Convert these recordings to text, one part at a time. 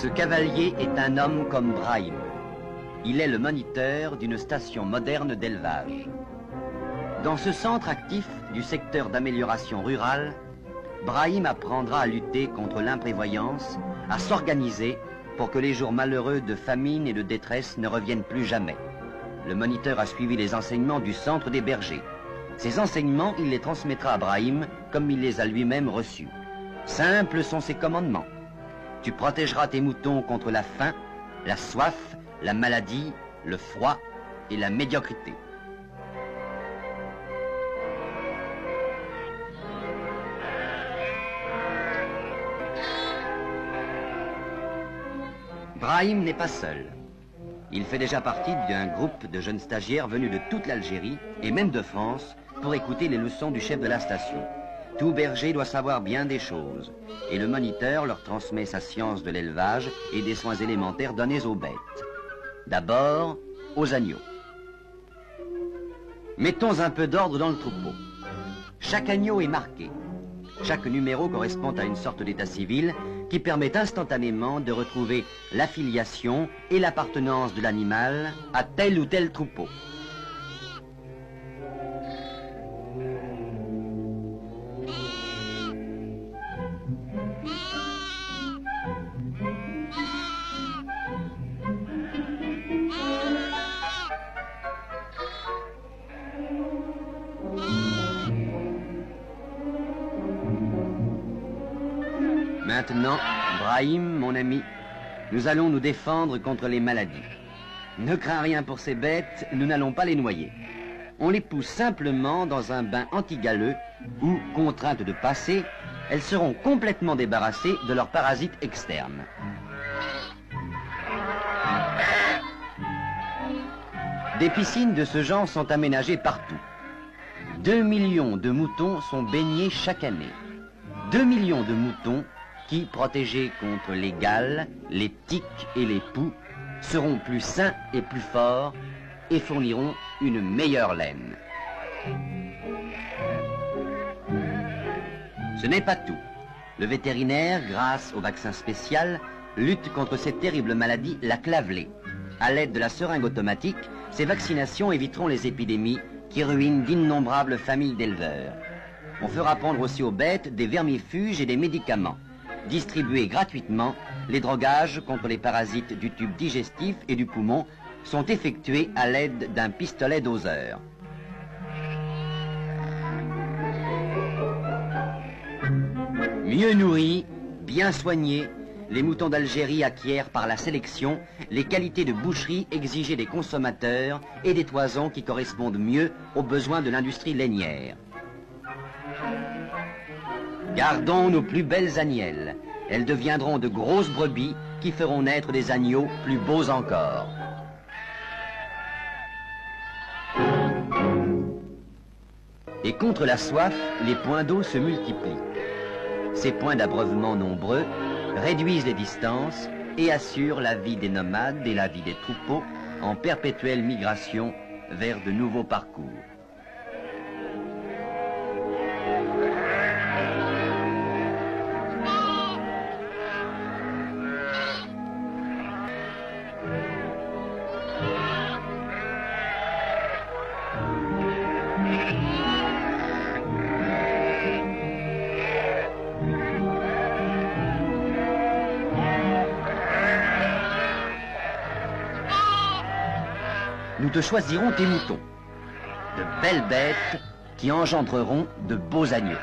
Ce cavalier est un homme comme Brahim. Il est le moniteur d'une station moderne d'élevage. Dans ce centre actif du secteur d'amélioration rurale, Brahim apprendra à lutter contre l'imprévoyance, à s'organiser pour que les jours malheureux de famine et de détresse ne reviennent plus jamais. Le moniteur a suivi les enseignements du centre des bergers. Ces enseignements, il les transmettra à Brahim comme il les a lui-même reçus. Simples sont ses commandements. Tu protégeras tes moutons contre la faim, la soif, la maladie, le froid et la médiocrité. Brahim n'est pas seul. Il fait déjà partie d'un groupe de jeunes stagiaires venus de toute l'Algérie et même de France pour écouter les leçons du chef de la station. Tout berger doit savoir bien des choses et le moniteur leur transmet sa science de l'élevage et des soins élémentaires donnés aux bêtes. D'abord, aux agneaux. Mettons un peu d'ordre dans le troupeau. Chaque agneau est marqué. Chaque numéro correspond à une sorte d'état civil qui permet instantanément de retrouver l'affiliation et l'appartenance de l'animal à tel ou tel troupeau. Maintenant, Brahim, mon ami, nous allons nous défendre contre les maladies. Ne crains rien pour ces bêtes, nous n'allons pas les noyer. On les pousse simplement dans un bain antigaleux où, contraintes de passer, elles seront complètement débarrassées de leurs parasites externes. Des piscines de ce genre sont aménagées partout. 2 millions de moutons sont baignés chaque année. 2 millions de moutons qui, protégés contre les gales, les tiques et les poux, seront plus sains et plus forts et fourniront une meilleure laine. Ce n'est pas tout. Le vétérinaire, grâce au vaccin spécial, lutte contre cette terrible maladie, la clavelée. À l'aide de la seringue automatique, ces vaccinations éviteront les épidémies qui ruinent d'innombrables familles d'éleveurs. On fera prendre aussi aux bêtes des vermifuges et des médicaments. Distribués gratuitement, les drogages contre les parasites du tube digestif et du poumon sont effectués à l'aide d'un pistolet doseur. Mieux nourris, bien soignés, les moutons d'Algérie acquièrent par la sélection les qualités de boucherie exigées des consommateurs et des toisons qui correspondent mieux aux besoins de l'industrie lainière. Gardons nos plus belles agnelles. Elles deviendront de grosses brebis qui feront naître des agneaux plus beaux encore. Et contre la soif, les points d'eau se multiplient. Ces points d'abreuvement nombreux réduisent les distances et assurent la vie des nomades et la vie des troupeaux en perpétuelle migration vers de nouveaux parcours. Nous te choisirons tes moutons, de belles bêtes qui engendreront de beaux agneaux.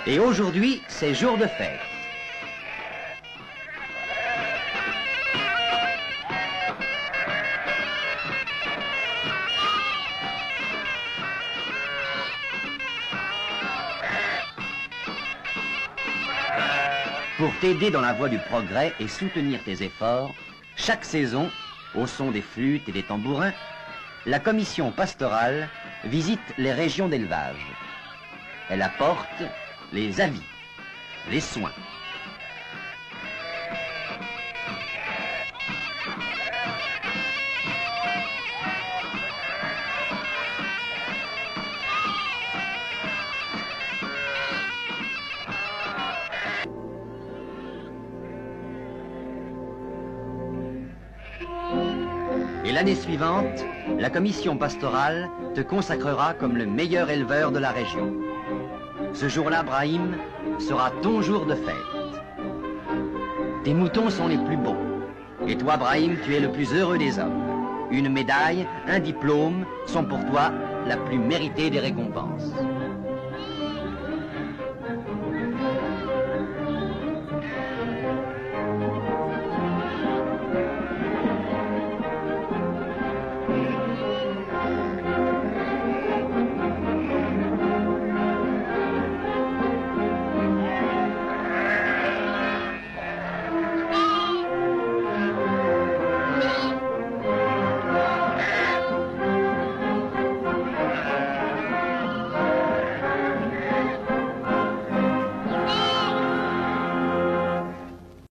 Et aujourd'hui, c'est jour de fête. Pour t'aider dans la voie du progrès et soutenir tes efforts, chaque saison, au son des flûtes et des tambourins, la commission pastorale visite les régions d'élevage. Elle apporte les avis, les soins. Et l'année suivante, la commission pastorale te consacrera comme le meilleur éleveur de la région. Ce jour-là, Brahim, sera ton jour de fête. Tes moutons sont les plus beaux. Et toi, Brahim, tu es le plus heureux des hommes. Une médaille, un diplôme sont pour toi la plus méritée des récompenses.